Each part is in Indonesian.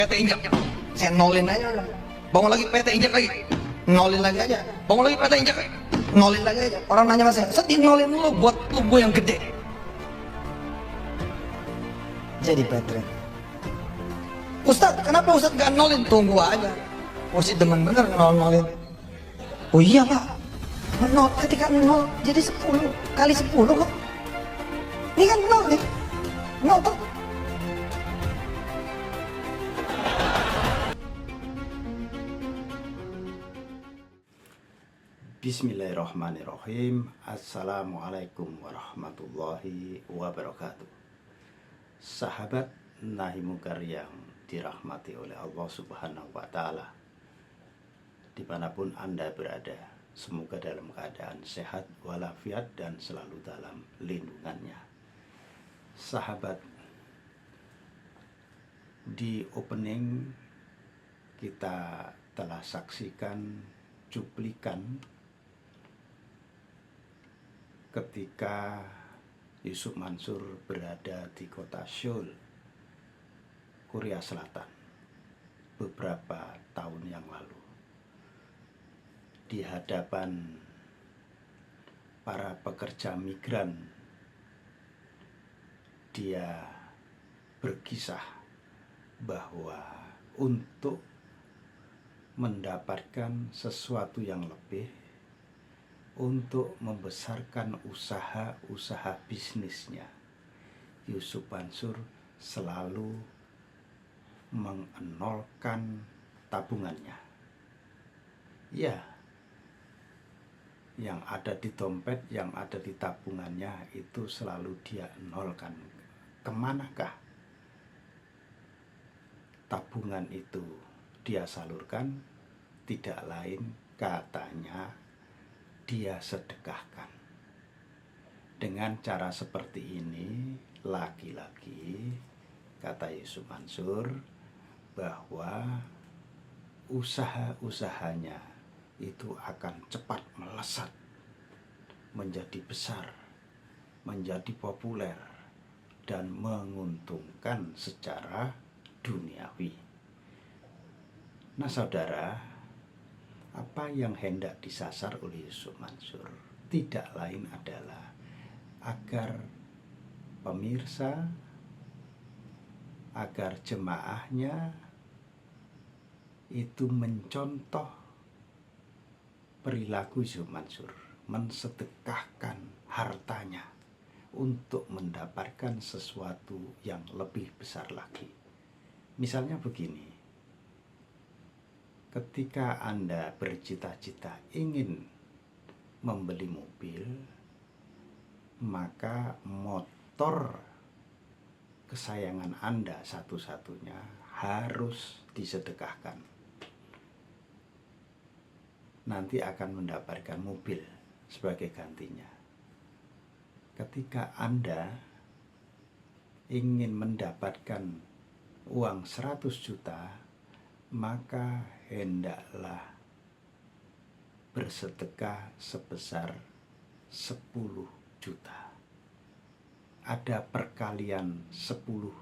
PT injak, saya nolin aja udah. Bangun lagi PT injak lagi, nolin lagi aja. Bangun lagi PT injak, nolin lagi aja. Orang nanya sama saya, sedih nolin dulu buat tubuh yang gede. Jadi Petren, Ustadz, kenapa Ustadz gak nolin? Tunggu aja. Oh si demen bener nolin. Oh iya Pak, nol ketika nol jadi 10 kali 10 kok. Ini kan nol nih, nol tuh. Bismillahirrahmanirrahim. Assalamualaikum warahmatullahi wabarakatuh. Sahabat Nahi Mungkar yang dirahmati oleh Allah Subhanahu wa Ta'ala, dimanapun Anda berada, semoga dalam keadaan sehat walafiat dan selalu dalam lindungannya. Sahabat, di opening kita telah saksikan cuplikan ketika Yusuf Mansur berada di kota Seoul, Korea Selatan, beberapa tahun yang lalu. Di hadapan para pekerja migran, dia berkisah bahwa untuk mendapatkan sesuatu yang lebih, untuk membesarkan usaha-usaha bisnisnya, Yusuf Mansur selalu mengenolkan tabungannya. Ya, yang ada di dompet, yang ada di tabungannya itu selalu dia nolkan. Kemanakah tabungan itu dia salurkan? Tidak lain, katanya dia sedekahkan. Dengan cara seperti ini, lagi-lagi kata Yusuf Mansur bahwa usaha-usahanya itu akan cepat melesat, menjadi besar, menjadi populer, dan menguntungkan secara duniawi. Nah saudara, apa yang hendak disasar oleh Yusuf Mansur tidak lain adalah agar pemirsa, agar jemaahnya itu mencontoh perilaku Yusuf Mansur, mensedekahkan hartanya untuk mendapatkan sesuatu yang lebih besar lagi. Misalnya begini, ketika Anda bercita-cita ingin membeli mobil, maka motor kesayangan Anda satu-satunya harus disedekahkan. Nanti akan mendapatkan mobil sebagai gantinya. Ketika Anda ingin mendapatkan uang 100 juta, maka hendaklah bersedekah sebesar 10 juta. Ada perkalian 10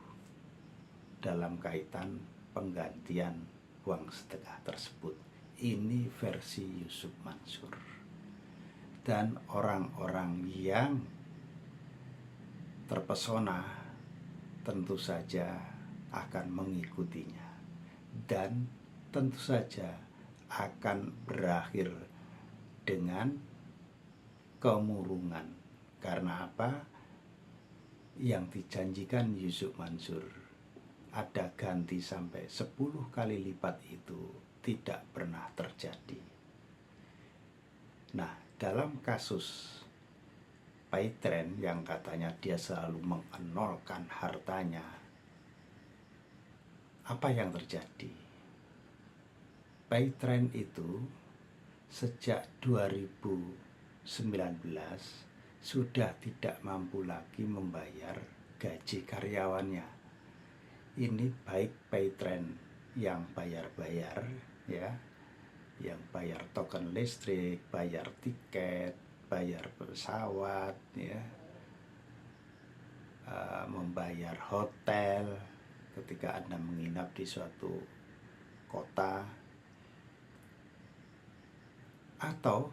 dalam kaitan penggantian uang sedekah tersebut. Ini versi Yusuf Mansur. Dan orang-orang yang terpesona tentu saja akan mengikutinya, dan tentu saja akan berakhir dengan kemurungan. Karena apa? Yang dijanjikan Yusuf Mansur, ada ganti sampai 10 kali lipat, itu tidak pernah terjadi. Nah, dalam kasus Petren yang katanya dia selalu mengenolkan hartanya, apa yang terjadi? Petren itu sejak 2019 sudah tidak mampu lagi membayar gaji karyawannya. Ini baik Petren yang bayar-bayar, ya, yang bayar token listrik, bayar tiket, bayar pesawat, ya, membayar hotel, ketika Anda menginap di suatu kota, atau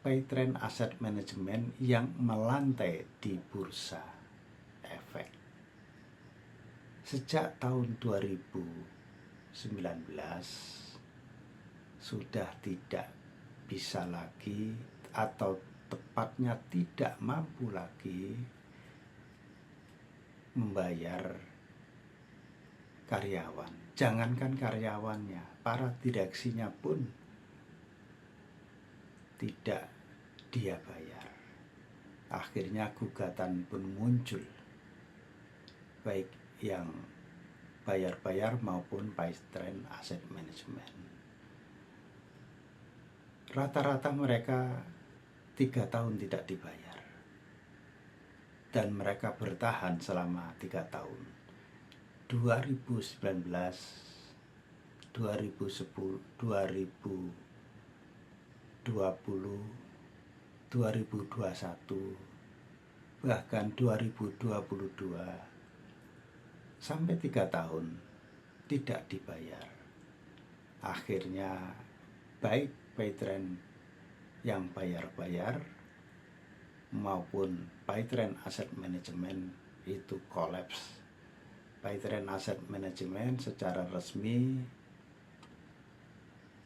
Paytrend Asset Management yang melantai di bursa efek. Sejak tahun 2019 sudah tidak bisa lagi, atau tepatnya tidak mampu lagi membayar karyawan. Jangankan karyawannya, para direksinya pun tidak dia bayar. Akhirnya gugatan pun muncul, baik yang bayar-bayar maupun Paytrend Asset Management. Rata-rata mereka 3 tahun tidak dibayar, dan mereka bertahan selama 3 tahun. 2019, 2010, 2020, 2021, bahkan 2022, sampai 3 tahun tidak dibayar. Akhirnya baik Paytrend yang bayar-bayar maupun Paytrend Asset Management itu kolaps. Paytrend Asset Management secara resmi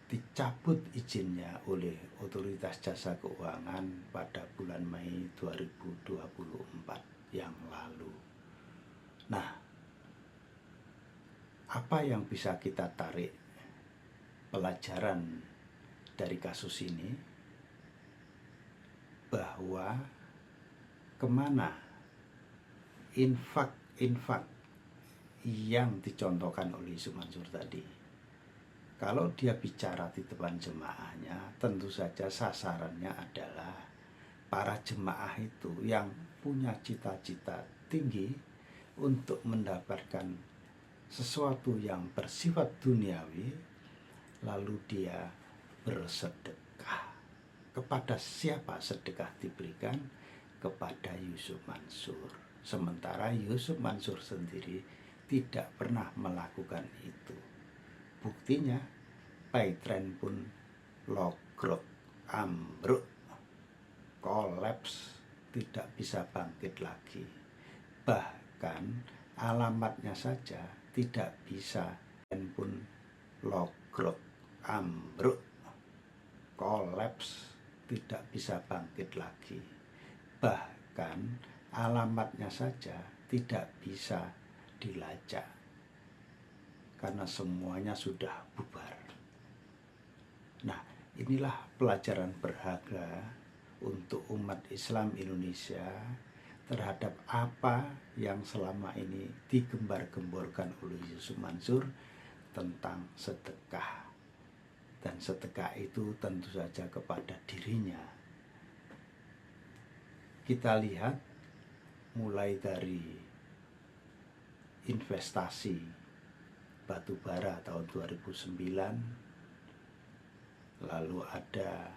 dicabut izinnya oleh Otoritas Jasa Keuangan pada bulan Mei 2024 yang lalu. Nah, apa yang bisa kita tarik pelajaran dari kasus ini? Bahwa kemana infak yang dicontohkan oleh Yusuf Mansur tadi, kalau dia bicara di depan jemaahnya, tentu saja sasarannya adalah para jemaah itu yang punya cita-cita tinggi untuk mendapatkan sesuatu yang bersifat duniawi, lalu dia bersedekah. Kepada siapa sedekah diberikan? Kepada Yusuf Mansur. Sementara Yusuf Mansur sendiri tidak pernah melakukan itu. Buktinya Paytrend pun logrok, ambruk, kolaps, tidak bisa bangkit lagi. Bahkan alamatnya saja tidak bisa, dan pun logrok, ambruk, kolaps, tidak bisa bangkit lagi. Bahkan alamatnya saja tidak bisa dilacak karena semuanya sudah bubar. Nah, inilah pelajaran berharga untuk umat Islam Indonesia terhadap apa yang selama ini digembar-gemborkan oleh Yusuf Mansur tentang sedekah. Dan sedekah itu tentu saja kepada dirinya. Kita lihat mulai dari investasi batu bara tahun 2009, lalu ada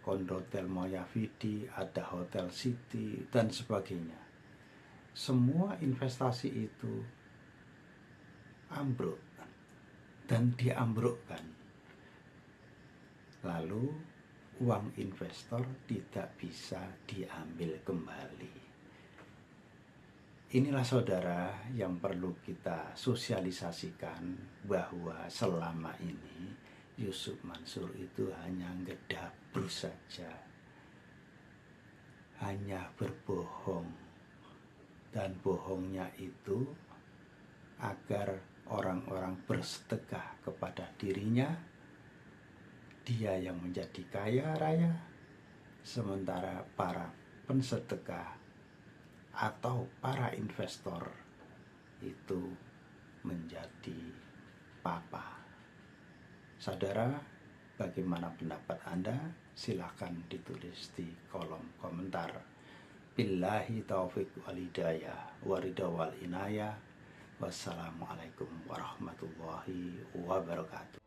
Kondotel Moyavidi, ada Hotel City, dan sebagainya. Semua investasi itu ambruk dan diambrukkan. Lalu uang investor tidak bisa diambil kembali. Inilah saudara yang perlu kita sosialisasikan, bahwa selama ini Yusuf Mansur itu hanya ngedabru saja, hanya berbohong, dan bohongnya itu agar orang-orang bersedekah kepada dirinya. Dia yang menjadi kaya raya, sementara para pensedekah atau para investor itu menjadi papa. Saudara, bagaimana pendapat Anda? Silakan ditulis di kolom komentar. Billahi taufiq wal hidayah wa ridha wal inayah. Wassalamualaikum warahmatullahi wabarakatuh.